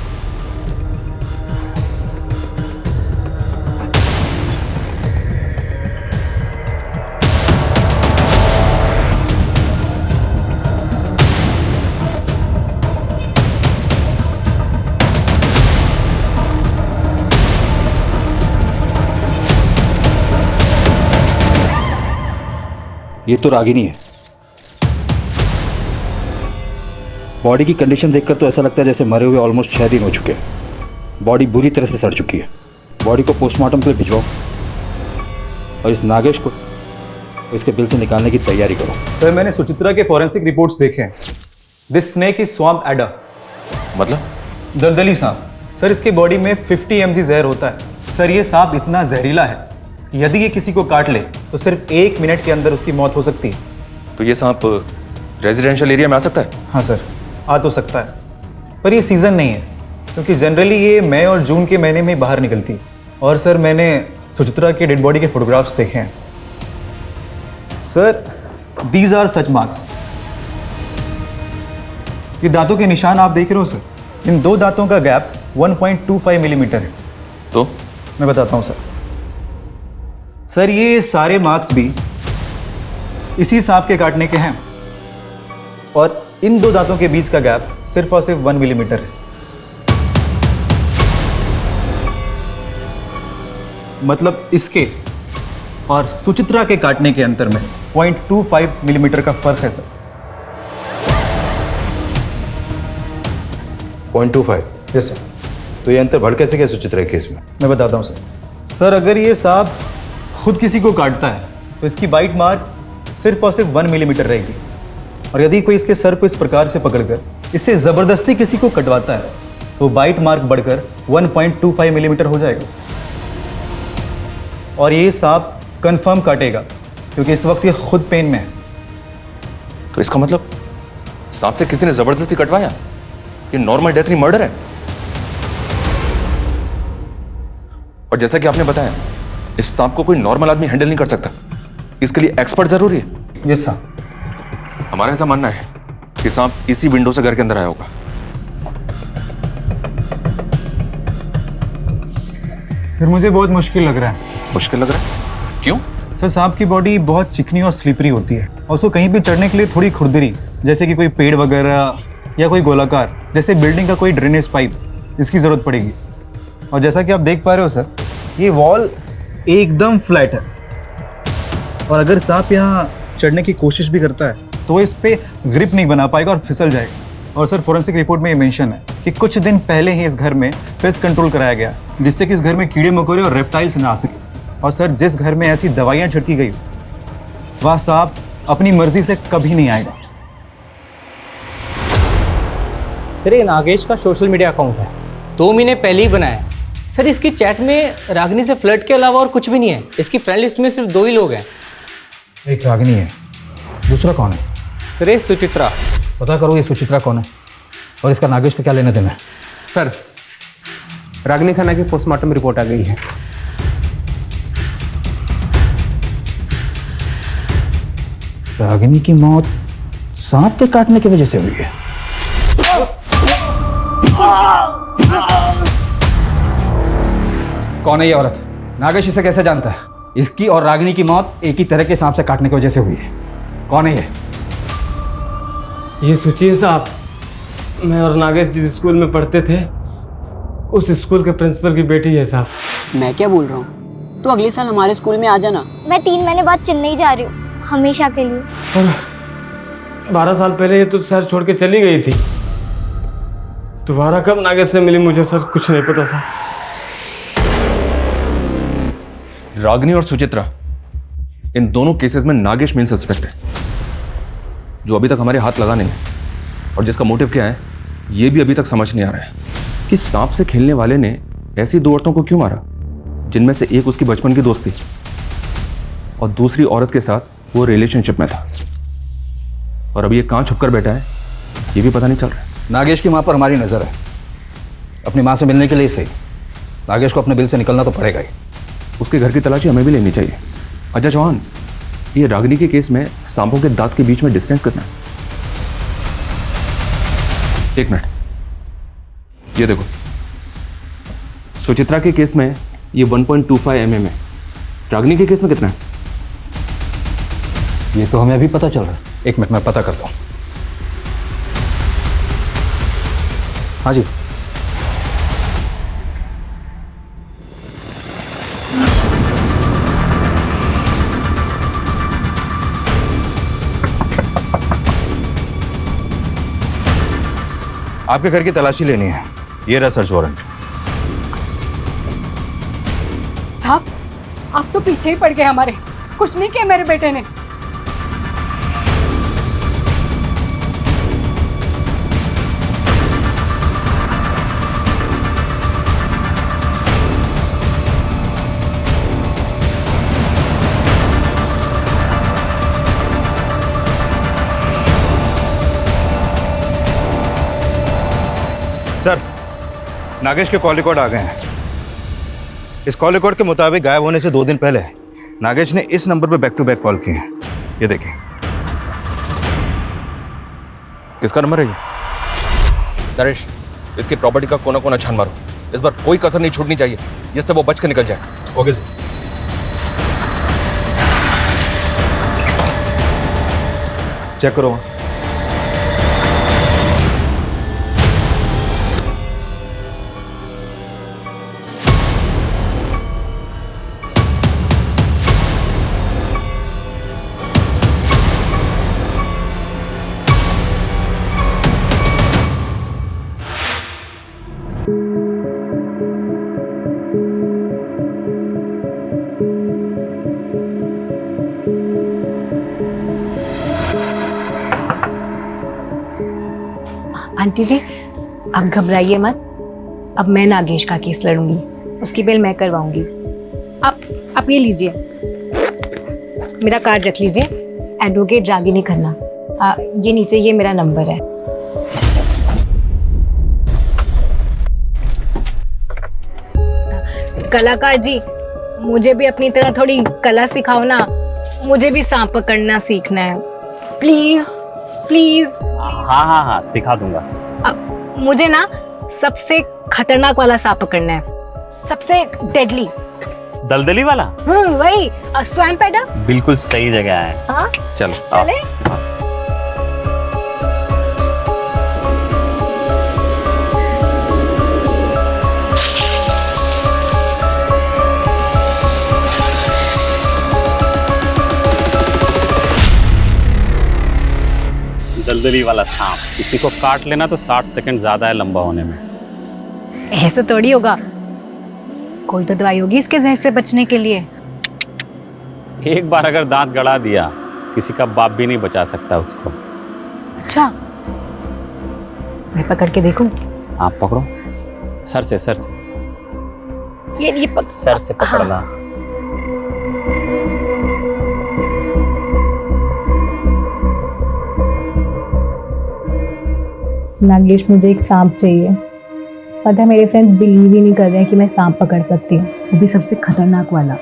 ये तो रागिनी है। बॉडी की कंडीशन देखकर तो ऐसा लगता है जैसे मरे हुए ऑलमोस्ट 6 दिन हो चुके हैं। बॉडी बुरी तरह से सड़ चुकी है। बॉडी को पोस्टमार्टम के लिए भिजवाओ और इस नागेश को इसके बिल से निकालने की तैयारी करो। सर मैंने सुचित्रा के फॉरेंसिक रिपोर्ट्स देखे हैं। This snake is swamp adder. मतलब? दलदली सांप। सर इसके बॉडी में 50 mg जहर होता है। सर ये सांप इतना जहरीला है, यदि ये किसी को काट ले तो सिर्फ 1 मिनट के अंदर उसकी मौत हो सकती है। तो ये सांप रेजिडेंशियल एरिया में आ सकता है? हाँ सर, आ तो सकता है, पर ये सीज़न नहीं है, क्योंकि जनरली ये मई और जून के महीने में बाहर निकलती है। और सर मैंने सुचित्रा के डेड बॉडी के फोटोग्राफ्स देखे हैं। Sir these are such marks. ये दांतों के निशान आप देख रहे हो सर, इन 2 दांतों का गैप 1.25 मिलीमीटर है। तो मैं बताता हूँ सर ये सारे मार्क्स भी इसी सांप के काटने के हैं, और इन 2 दांतों के बीच का गैप सिर्फ और सिर्फ 1 मिलीमीटर है। मतलब इसके और सुचित्रा के काटने के अंतर में 0.25 मिलीमीटर का फर्क है सर। 0.25? Yes sir. तो ये अंतर बढ़ कैसे गया सुचित्रा के केस में? मैं बताता हूँ सर। सर अगर ये सांप खुद किसी को काटता है तो इसकी बाइट मार्क सिर्फ और सिर्फ 1 मिलीमीटर रहेगी, और यदि कोई इसके सर को इस प्रकार से पकड़कर इससे ज़बरदस्ती किसी को कटवाता है तो बाइट मार्क बढ़कर 1.25 मिलीमीटर हो जाएगा। और ये सांप कंफर्म काटेगा, क्योंकि इस वक्त ये खुद पेन में है। तो इसका मतलब सांप से किसी ने जबरदस्ती कटवाया? ये नॉर्मल डेथ नहीं, मर्डर है। और जैसा कि आपने बताया, इस सांप को कोई नॉर्मल आदमी हैंडल नहीं कर सकता, इसके लिए एक्सपर्ट जरूरी है। Yes sir. हमारा ऐसा मानना है कि सांप इसी विंडो से घर के अंदर आया होगा। सर मुझे बहुत मुश्किल लग रहा है। मुश्किल लग रहा है? क्यों? सर सांप की बॉडी बहुत चिकनी और स्लिपरी होती है और उसको कहीं भी चढ़ने के लिए थोड़ी खुरदरी, जैसे कि कोई पेड़ वगैरह या कोई गोलाकार जैसे बिल्डिंग का कोई ड्रेनेज पाइप, इसकी ज़रूरत पड़ेगी। और जैसा कि आप देख पा रहे हो सर, ये वॉल एकदम फ्लैट है और अगर सांप यहाँ चढ़ने की कोशिश भी करता है तो वो इस पर ग्रिप नहीं बना पाएगा और फिसल जाएगा। और सर फोरेंसिक रिपोर्ट में ये मेंशन है कि कुछ दिन पहले ही इस घर में पेस्ट कंट्रोल कराया गया जिससे कि इस घर में कीड़े मकोड़े और रेप्टाइल्स ना आ सके। और सर जिस घर में ऐसी दवाइयाँ छिड़की गई वह सांप अपनी मर्जी से कभी नहीं आएगा। सर ये नागेश का सोशल मीडिया अकाउंट है, 2 महीने पहले ही बनाया है। सर इसकी चैट में रागिनी से फ्लर्ट के अलावा और कुछ भी नहीं है। इसकी फ्रेंड लिस्ट में सिर्फ 2 ही लोग हैं। एक रागिनी है, दूसरा कौन है? सर ये सुचित्रा। पता करो ये सुचित्रा कौन है और इसका नागेश से क्या लेना देना है। सर रागिनी खन्ना की पोस्टमार्टम रिपोर्ट आ गई है। रागिनी की मौत सांप के काटने की वजह से हुई है। कौन है ये औरत? नागेश इसे कैसे जानता है? इसकी और रागिनी की मौत एक ही तरह के सांप से काटने की वजह से हुई है। कौन है ये सुचिए साहब, मैं और नागेश जिस स्कूल में पढ़ते थे उस स्कूल के प्रिंसिपल की बेटी है साहब। मैं क्या बोल रहा हूँ, तो अगले साल हमारे स्कूल में आ जाना। मैं 3 महीने बाद चेन्नई जा रही हूँ, हमेशा के लिए। और 12 साल पहले ये तो शहर छोड़ के चली गई थी। दोबारा कब नागेश से मिली मुझे सर कुछ नहीं पता सर। रागिनी और सुचित्रा, इन दोनों केसेस में नागेश मेन सस्पेक्ट है जो अभी तक हमारे हाथ लगा नहीं है। और जिसका मोटिव क्या है ये भी अभी तक समझ नहीं आ रहा है कि सांप से खेलने वाले ने ऐसी 2 औरतों को क्यों मारा जिनमें से एक उसकी बचपन की दोस्त थी और दूसरी औरत के साथ वो रिलेशनशिप में था। और अभी ये कहाँ छुपकर बैठा है ये भी पता नहीं चल रहा है। नागेश की मां पर हमारी नजर है। अपनी मां से मिलने के लिए सही नागेश को अपने बिल से निकलना तो पड़ेगा ही। उसके घर की तलाशी हमें भी लेनी चाहिए। अजय चौहान, ये रागिनी के केस में सांपों के दांत के बीच में डिस्टेंस कितना है? 1 मिनट, ये देखो, सुचित्रा के केस में ये 1.25 mm है। रागिनी के केस में कितना है? ये तो हमें अभी पता चल रहा है। 1 मिनट में पता करता हूँ। हाँ जी। आपके घर की तलाशी लेनी है, ये रहा सर्च वारंट। साहब आप तो पीछे ही पड़ गए हमारे, कुछ नहीं किया मेरे बेटे ने। सर, नागेश के कॉल रिकॉर्ड आ गए हैं। इस कॉल रिकॉर्ड के मुताबिक गायब होने से 2 दिन पहले नागेश ने इस नंबर पर बैक टू बैक कॉल किए हैं। ये देखिए। किसका नंबर है ये? नरेश, इसकी प्रॉपर्टी का कोना कोना छान मारो। इस बार कोई कसर नहीं छूटनी चाहिए जिससे वो बच के निकल जाए। Okay sir. चेक करो। आंटी जी आप घबराइए मत, अब मैं नागेश का केस लड़ूंगी, उसकी बेल मैं करवाऊंगी। आप ये लीजिए, मेरा कार्ड रख लीजिए, एडवोकेट रागिनी खन्ना। ये नीचे ये मेरा नंबर है। कलाकार जी, मुझे भी अपनी तरह थोड़ी कला सिखाओ ना, मुझे भी सांप पकड़ना सीखना है, प्लीज प्लीज। हाँ सिखा दूंगा। मुझे ना सबसे खतरनाक वाला सांप पकड़ना है। सबसे डेडली। दलदली वाला? वही स्वयं पैडा। बिल्कुल सही जगह है। हाँ चलो चले। दलदली वाला सांप, किसी को काट लेना तो 60 सेकंड ज्यादा है लंबा होने में। ऐसे थोड़ी होगा, कोई तो दवाई होगी इसके जहर से बचने के लिए। एक बार अगर दांत गड़ा दिया, किसी का बाप भी नहीं बचा सकता उसको। अच्छा, मैं पकड़ के देखूं? आप पकड़ो, सर से सर से। ये सर से पकड़ना। हाँ। नागेश, मुझे एक सांप चाहिए। पता है मेरे फ्रेंड्स बिलीव ही नहीं कर रहे हैं कि मैं सांप पकड़ सकती हूँ, वो भी सबसे खतरनाक वाला।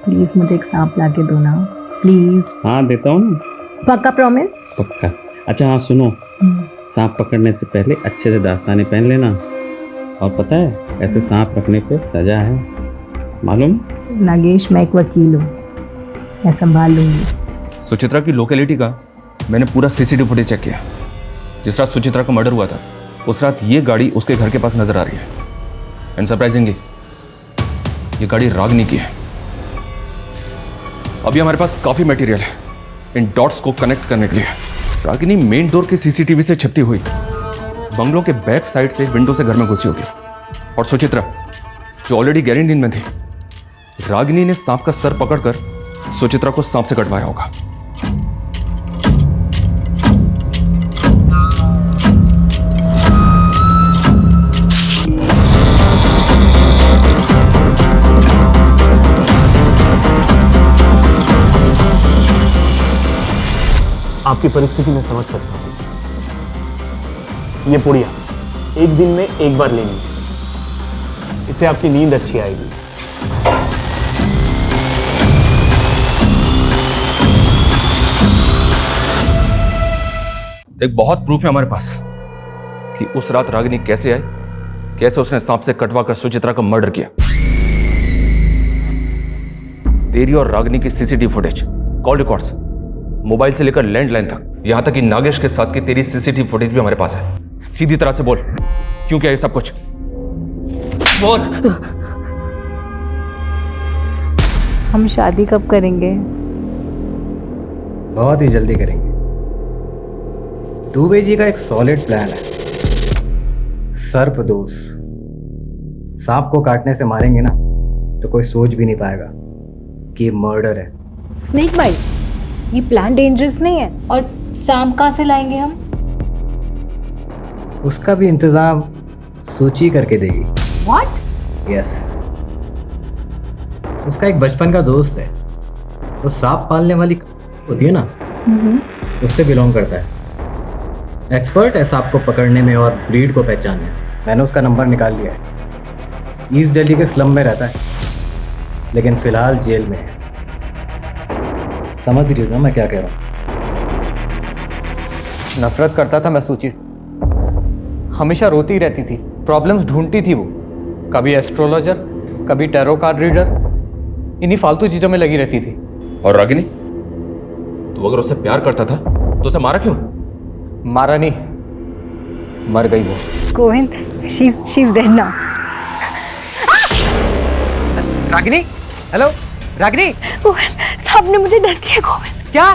प्लीज मुझे एक सांप ला के दो ना, प्लीज। हाँ देता हूँ ना। पक्का प्रॉमिस? पक्का। अच्छा हाँ सुनो, सांप पकड़ने से पहले अच्छे से दास्ताने पहन लेना। और पता है ऐसे सांप रखने पे सजा है, मालूम? नागेश, मैं एक वकील हूँ, मैं संभाल लूंगी। सुचित्रा की लोकेलिटी का मैंने पूरा सीसीटीवी फुटेज चेक किया। जिस रात सुचित्रा का मर्डर हुआ था, उस रात ये गाड़ी उसके घर के पास नजर आ रही है। एंड सरप्राइजिंगली ये गाड़ी रागिनी की है। अभी हमारे पास काफी मटेरियल है इन डॉट्स को कनेक्ट करने के लिए। रागिनी मेन डोर के सीसीटीवी से छिपती हुई बंगलों के बैक साइड से विंडो से घर में घुसी होगी। और सुचित्रा जो ऑलरेडी गहरी नींद में थी, रागिनी ने सांप का सर पकड़कर सुचित्रा को सांप से कटवाया होगा। आपकी परिस्थिति में समझ सकता हूं। ये पुड़िया एक दिन में एक बार लेनी है, इससे आपकी नींद अच्छी आएगी। एक बहुत प्रूफ है हमारे पास कि उस रात रागिनी कैसे आई, कैसे उसने सांप से कटवा कर सुचित्रा का मर्डर किया। तेरी और रागिनी की CCTV footage, call records, mobile से लेकर लैंडलाइन तक, यहां तक कि नागेश के साथ की तेरी सीसीटीवी फुटेज भी हमारे पास है। सीधी तरह से बोल, क्यों किया ये सब कुछ? बोल। हम शादी कब करेंगे? बहुत ही जल्दी करेंगे। दुबे जी का एक सॉलिड प्लान है, सर्पदोष। सांप को काटने से मारेंगे ना तो कोई सोच भी नहीं पाएगा कि ये मर्डर है। स्नेक बाइट, ये प्लान डेंजरस नहीं है? और सांप कहाँ से लाएंगे हम? उसका भी इंतजाम सूची करके देगी। What? यस। उसका एक बचपन का दोस्त है, वो सांप पालने वाली होती है ना, उससे बिलोंग करता है। एक्सपर्ट है सांप को पकड़ने में और ब्रीड को पहचानने में। मैंने उसका नंबर निकाल लिया है। ईस्ट दिल्ली के स्लम में रहता है, लेकिन फिलहाल जेल में है। समझ रही हो ना मैं क्या कह रहा हूँ? नफरत करता था मैं सूची से, हमेशा रोती रहती थी, प्रॉब्लम्स ढूंढती थी वो। कभी एस्ट्रोलॉजर, कभी टैरो कार्ड रीडर, इन्हीं फालतू चीजों में लगी रहती थी। और रागिनी, तू अगर उससे प्यार करता था तो उसे मारा क्यों? मारा नहीं, मर गई वो। Govind, she's dead now. Ragini, hello Ragini. Govind, सांप ने मुझे डस लिया। गोविंद, क्या?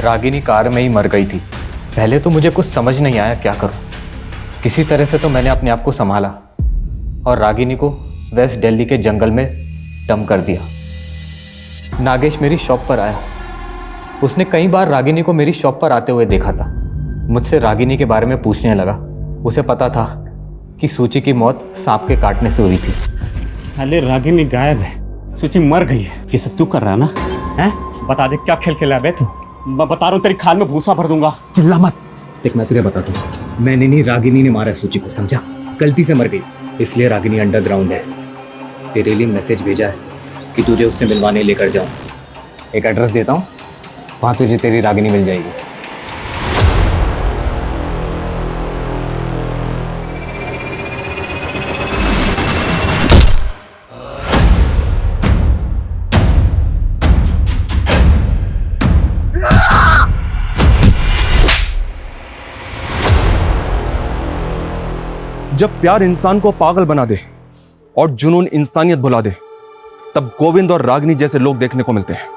रागिनी कार में ही मर गई थी। पहले तो मुझे कुछ समझ नहीं आया क्या करूं। किसी तरह से तो मैंने अपने आप को संभाला और रागिनी को वेस्ट दिल्ली के जंगल में डंप कर दिया। नागेश मेरी शॉप पर आया। उसने कई बार रागिनी को मेरी शॉप पर आते हुए देखा था। मुझसे रागिनी के बारे में पूछने लगा। उसे पता था कि सूची की मौत सांप के काटने से हुई थी। साले रागिनी गायब है, सूची मर गई है। ये सब तू कर रहा है ना? हैं? बता दे क्या खेल खेला बे तू? मैं बता रहा हूँ तेरी खाल में भूसा भर दूंगा। चिल्ला मत। देख मैं तुझे बताता हूँ, मैंने नहीं, रागिनी ने मारा सूची को, समझा? गलती से मर गई, इसलिए रागिनी अंडरग्राउंड है। तेरे लिए मैसेज भेजा है कि तुझे उससे मिलवाने लेकर जाऊँ। एक एड्रेस देता हूँ, वहाँ तुझे तेरी रागिनी मिल जाएगी। जब प्यार इंसान को पागल बना दे और जुनून इंसानियत भुला दे, तब गोविंद और रागिनी जैसे लोग देखने को मिलते हैं,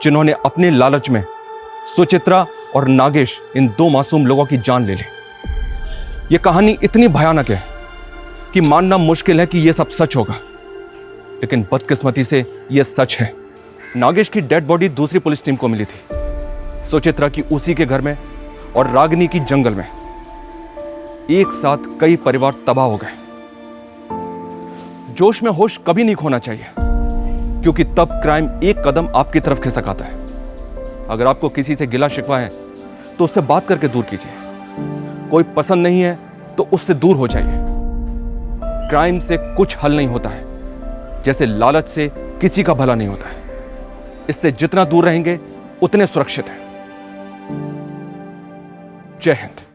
जिन्होंने अपने लालच में सुचित्रा और नागेश इन दो मासूम लोगों की जान ले ली। यह कहानी इतनी भयानक है कि मानना मुश्किल है कि यह सब सच होगा, लेकिन बदकिस्मती से यह सच है। नागेश की डेड बॉडी दूसरी पुलिस टीम को मिली थी, सुचित्रा की उसी के घर में और रागिनी की जंगल में। एक साथ कई परिवार तबाह हो गए। जोश में होश कभी नहीं खोना चाहिए, क्योंकि तब क्राइम एक कदम आपकी तरफ खिसक आता है। अगर आपको किसी से गिला शिकवा है तो उससे बात करके दूर कीजिए। कोई पसंद नहीं है तो उससे दूर हो जाइए। क्राइम से कुछ हल नहीं होता है, जैसे लालच से किसी का भला नहीं होता है। इससे जितना दूर रहेंगे उतने सुरक्षित हैं। जय हिंद।